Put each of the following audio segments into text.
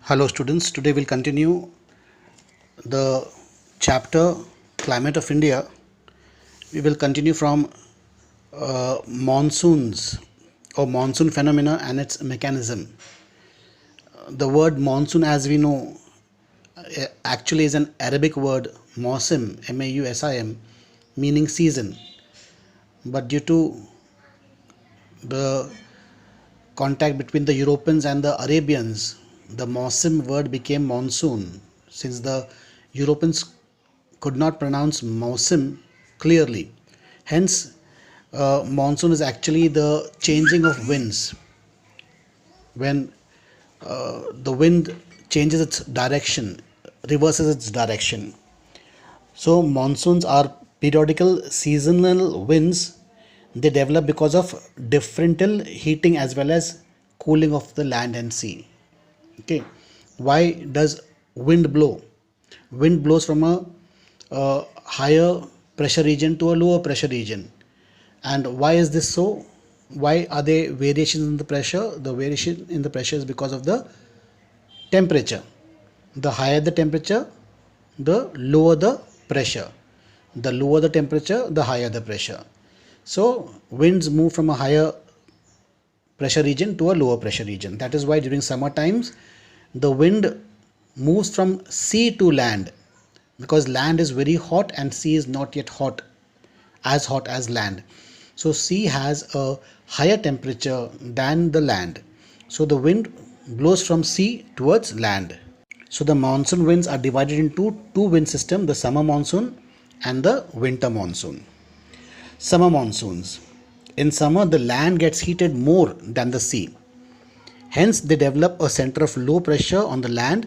Hello students, today we'll continue the chapter Climate of India. We will continue from monsoons or monsoon phenomena and its mechanism. The word monsoon, as we know, actually is an Arabic word mausim, M-A-U-S-I-M, meaning season. But due to the contact between the Europeans and the Arabians, the mausim word became monsoon, since the Europeans could not pronounce mausim clearly. Hence, monsoon is actually the changing of winds. When the wind changes its direction, reverses its direction. So, monsoons are periodical seasonal winds. They develop because of differential heating as well as cooling of the land and sea. Okay, why does wind blow? Wind blows from a higher pressure region to a lower pressure region. And why is this so? Why are there variations in the pressure? The variation in the pressure is because of the temperature. The higher the temperature, the lower the pressure. The lower the temperature, the higher the pressure. So winds move from a higher pressure region to a lower pressure region. That is why during summer times the wind moves from sea to land, because land is very hot and sea is not yet hot as land. So sea has a higher temperature than the land. So the wind blows from sea towards land. So the monsoon winds are divided into two wind systems, the summer monsoon and the winter monsoon. Summer monsoons. In summer, the land gets heated more than the sea. Hence, they develop a center of low pressure on the land.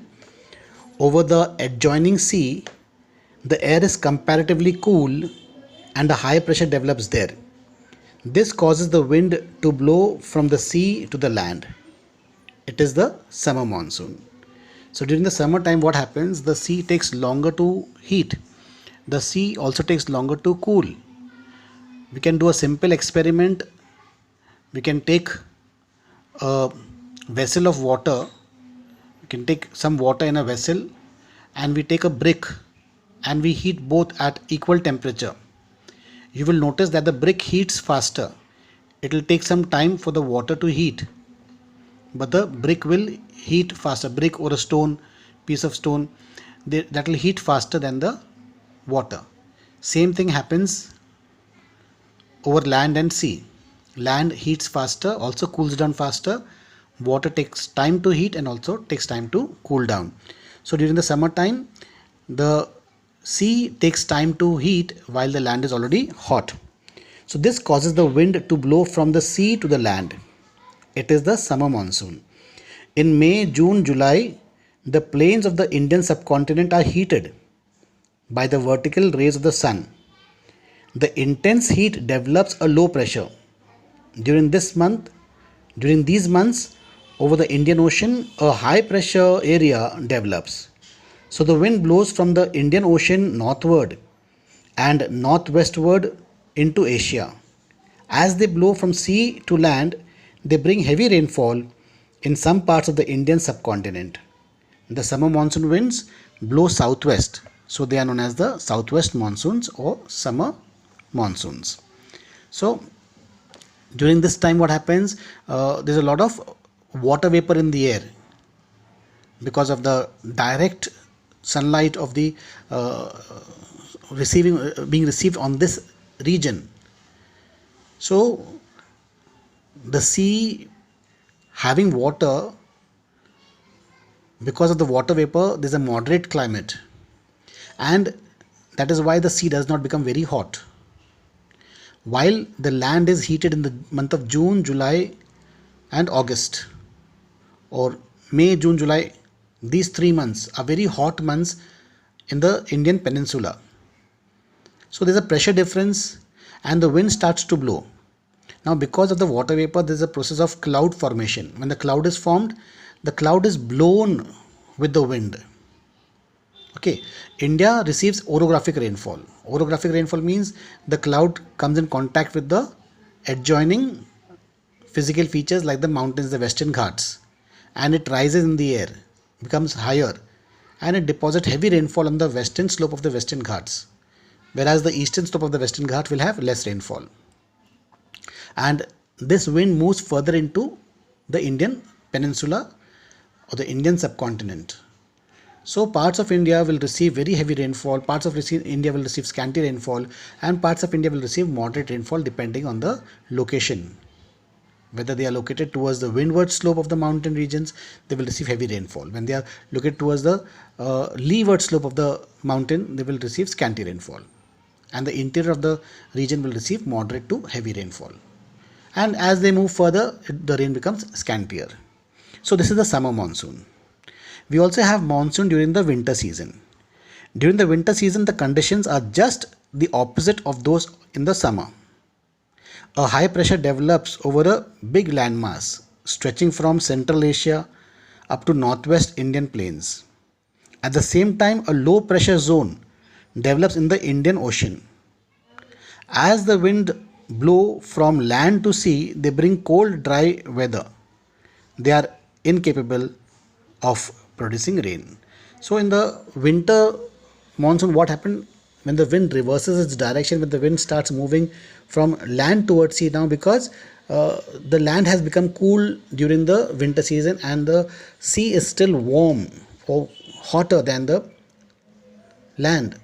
Over the adjoining sea, the air is comparatively cool and a high pressure develops there. This causes the wind to blow from the sea to the land. It is the summer monsoon. So during the summer time, what happens? The sea takes longer to heat. The sea also takes longer to cool. We can do a simple experiment. We can take a vessel of water. We can take some water in a vessel and we take a brick and we heat both at equal temperature. You will notice that the brick heats faster. It will take some time for the water to heat, but the brick will heat faster. Brick or a stone, piece of stone, that will heat faster than the water. Same thing happens over land and sea. Land heats faster, also cools down faster. Water takes time to heat and also takes time to cool down. So during the summer time, the sea takes time to heat while the land is already hot. So this causes the wind to blow from the sea to the land. It is the summer monsoon. In May, June, July, the plains of the Indian subcontinent are heated by the vertical rays of the sun. The intense heat develops a low pressure. During these months, over the Indian Ocean, a high pressure area develops. So the wind blows from the Indian Ocean northward and northwestward into Asia. As they blow from sea to land, they bring heavy rainfall in some parts of the Indian subcontinent. The summer monsoon winds blow southwest, so they are known as the southwest monsoons or summer monsoons. So during this time, what happens? There's a lot of water vapor in the air because of the direct sunlight of the being received on this region. So the sea having water, because of the water vapor, there's a moderate climate, and that is why the sea does not become very hot. While the land is heated in the month of June, July and August, or May, June, July, these 3 months are very hot months in the Indian peninsula. So there's a pressure difference and the wind starts to blow. Now because of the water vapor, there's a process of cloud formation. When the cloud is formed, the cloud is blown with the wind. Okay, India receives orographic rainfall. Orographic rainfall means the cloud comes in contact with the adjoining physical features like the mountains, the Western Ghats, and it rises in the air. becomes higher and it deposits heavy rainfall on the western slope of the Western Ghats, whereas the eastern slope of the Western Ghats will have less rainfall. And this wind moves further into the Indian peninsula or the Indian subcontinent. So parts of India will receive very heavy rainfall, parts of India will receive scanty rainfall, and parts of India will receive moderate rainfall depending on the location. Whether they are located towards the windward slope of the mountain regions, they will receive heavy rainfall. When they are located towards the leeward slope of the mountain, they will receive scanty rainfall. And the interior of the region will receive moderate to heavy rainfall. And as they move further, the rain becomes scantier. So this is the summer monsoon. We also have monsoon during the winter season. During the winter season, the conditions are just the opposite of those in the summer. A high pressure develops over a big landmass stretching from Central Asia up to northwest Indian plains. At the same time, a low pressure zone develops in the Indian Ocean. As the wind blow from land to sea, they bring cold, dry weather. They are incapable of producing rain. So in the winter monsoon, what happened when the wind reverses its direction, when the wind starts moving from land towards sea now, because the land has become cool during the winter season and the sea is still warm or hotter than the land.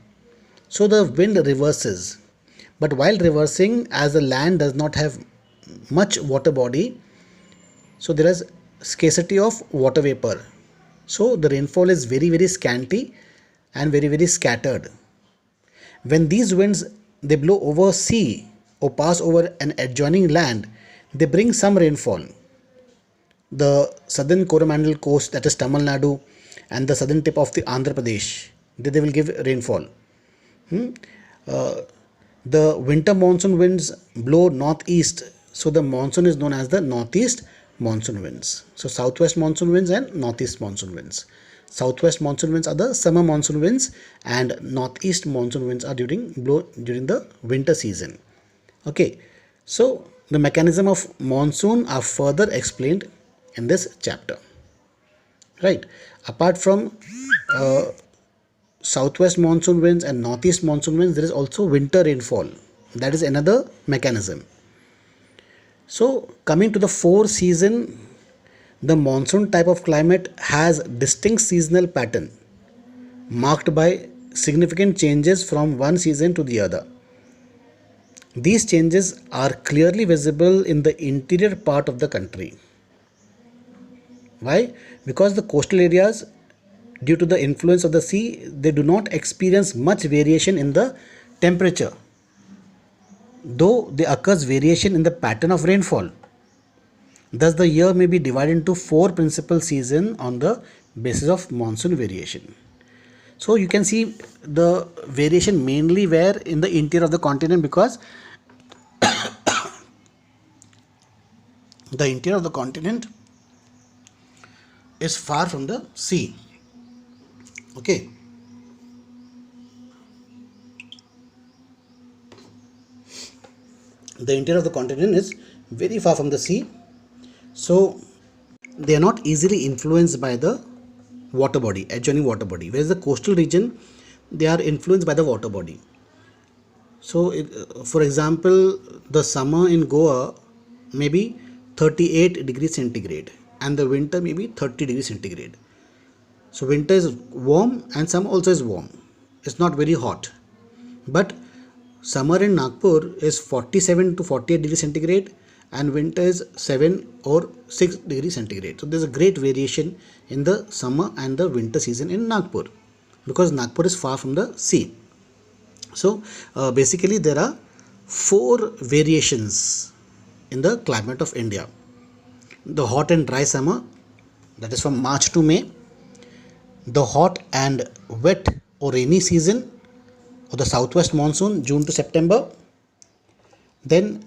So the wind reverses. But while reversing, as the land does not have much water body, so there is scarcity of water vapor. So the rainfall is very, very scanty and very, very scattered. When these winds they blow over sea or pass over an adjoining land, they bring some rainfall. The southern Coromandel coast, that is Tamil Nadu, and the southern tip of the Andhra Pradesh, they will give rainfall. The winter monsoon winds blow northeast, so the monsoon is known as the northeast monsoon winds. So southwest monsoon winds and northeast monsoon winds. Southwest monsoon winds are the summer monsoon winds and northeast monsoon winds are blow during the winter season. Okay, so the mechanism of monsoon are further explained in this chapter. Right, apart from southwest monsoon winds and northeast monsoon winds, there is also winter rainfall. That is another mechanism. So coming to the four season, the monsoon type of climate has distinct seasonal pattern marked by significant changes from one season to the other. These changes are clearly visible in the interior part of the country. Why? Because the coastal areas, due to the influence of the sea, they do not experience much variation in the temperature, though there occurs variation in the pattern of rainfall. Thus the year may be divided into four principal seasons on the basis of monsoon variation. So you can see the variation mainly where in the interior of the continent, because the interior of the continent is far from the sea. Okay. The interior of the continent is very far from the sea, so they are not easily influenced by the water body, adjoining water body, whereas the coastal region, they are influenced by the water body. So for example, the summer in Goa may be 38 degrees centigrade and the winter may be 30 degrees centigrade. So winter is warm and summer also is warm. It's not very hot. But summer in Nagpur is 47 to 48 degrees centigrade and winter is 7 or 6 degrees centigrade. So there's a great variation in the summer and the winter season in Nagpur because Nagpur is far from the sea. So basically there are four variations in the climate of India. The hot and dry summer, that is from March to May. The hot and wet or rainy season or the southwest monsoon, June to September. Then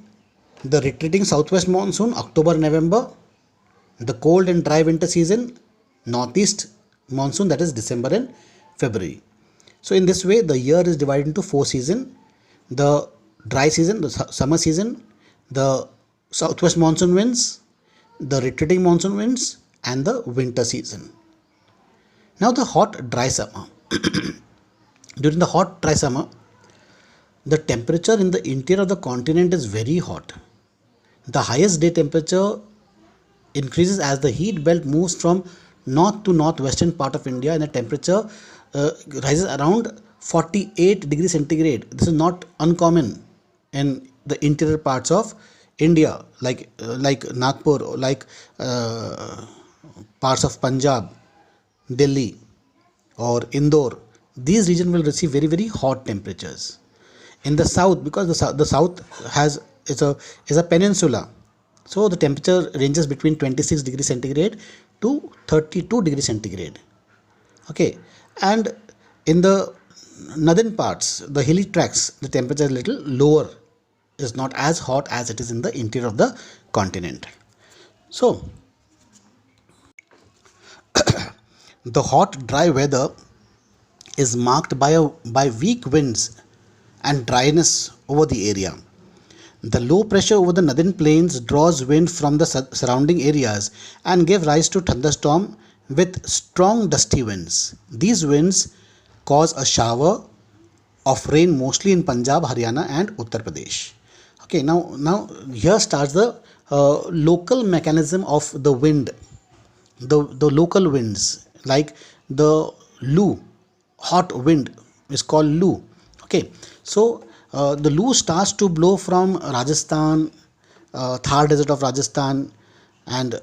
the retreating southwest monsoon, October, November. The cold and dry winter season, northeast monsoon, that is December and February. So in this way the year is divided into four seasons: the dry season, the summer season, the southwest monsoon winds, the retreating monsoon winds, and the winter season. Now the hot dry summer. During the hot dry summer, the temperature in the interior of the continent is very hot. The highest day temperature increases as the heat belt moves from north to northwestern part of India, and the temperature rises around 48 degrees centigrade. This is not uncommon in the interior parts of India, like Nagpur, like parts of Punjab, Delhi, or Indore. These regions will receive very hot temperatures. In the south, because the south has is a peninsula, so the temperature ranges between 26 degrees centigrade to 32 degrees centigrade. Okay, and in the northern parts, the hilly tracts, the temperature is little lower, is not as hot as it is in the interior of the continent. So the hot dry weather is marked by weak winds and dryness over the area. The low pressure over the northern plains draws wind from the surrounding areas and give rise to thunderstorm with strong dusty winds. These winds cause a shower of rain mostly in Punjab, Haryana and Uttar Pradesh. Okay, now here starts the local mechanism of the wind. The local winds, like the Loo, hot wind is called Loo. Okay, so the Loo starts to blow from Rajasthan, Thar desert of Rajasthan, and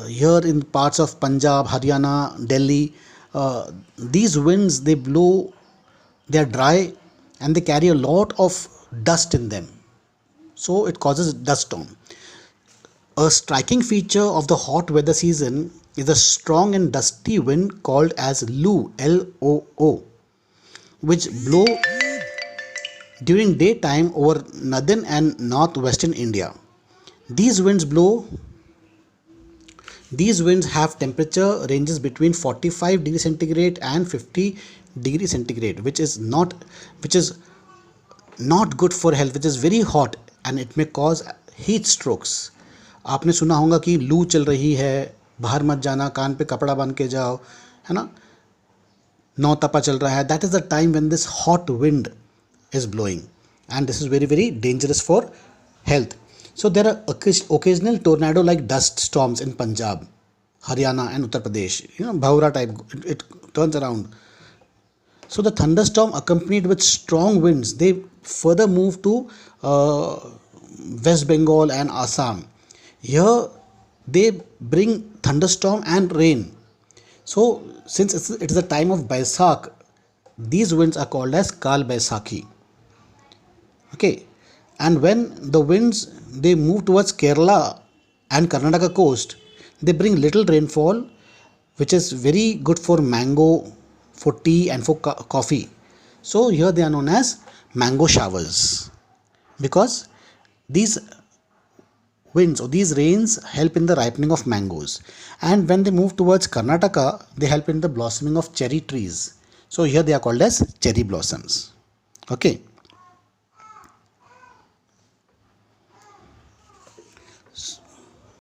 here in parts of Punjab, Haryana, Delhi. These winds, they blow, they are dry, and they carry a lot of dust in them, so it causes dust storm. A striking feature of the hot weather season is a strong and dusty wind called as Loo, Loo, which blow during daytime over northern and northwestern India. These winds blow. These winds have temperature ranges between 45 degrees centigrade and 50 degrees centigrade, which is not good for health, which is very hot, and it may cause heat strokes. आपने सुना होगा कि लू चल रही है, बाहर मत जाना, कान पे कपड़ा बांध के जाओ, है ना, नौ तपा चल रहा है. That is the time when this hot wind is blowing, and this is very dangerous for health. So there are occasional tornado like dust storms in Punjab, Haryana and Uttar Pradesh. Bhaura type, it turns around. So the thunderstorm accompanied with strong winds, they further move to West Bengal and Assam. Here they bring thunderstorm and rain. So since it is a time of Baisakh, these winds are called as Kal Baisakhi. Okay, and when the winds, they move towards Kerala and Karnataka coast, they bring little rainfall, which is very good for mango, for tea and for coffee. So here they are known as mango showers, because these winds or these rains help in the ripening of mangoes, and when they move towards Karnataka, they help in the blossoming of cherry trees. So here they are called as cherry blossoms. Okay.